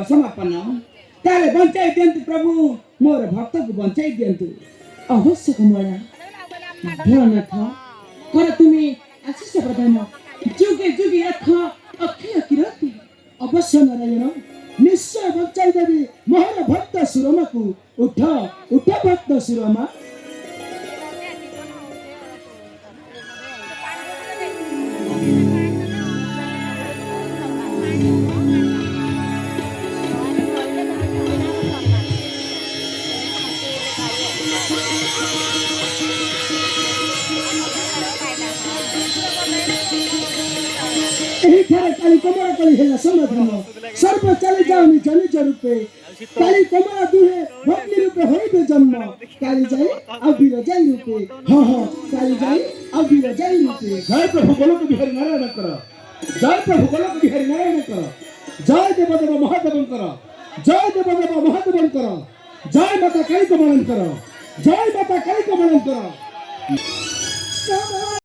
समापन ताले बंचाई दियंतु प्रभु मोर भक्त को बंचाई दियंतु अवश्य कमला भ्रनाथ कर तुम्हें आशीष प्रदान जुगे जुगे रख अक्षय किरती अवश्य नारायण निश्चय बंचाई देवी मोर भक्त सुरमा को उठ उठ भक्त सुरमा काली कमरा कली है समाधान सर्व चले जाओ निज निज रूपे काली कमरा दुहे भक्ति रूपे होइबे जन्म काली जाई अबीर जाई रूपे हां हां काली जाई अबीर जाई रूपे जय प्रभु गोलक बिहारी नारायण कर जय प्रभु गोलक बिहारी नारायण कर जय देवदेव महादेव कर जय देवदेव महादेव कर जय माता काली कमलन कर जय माता काली कमलन कर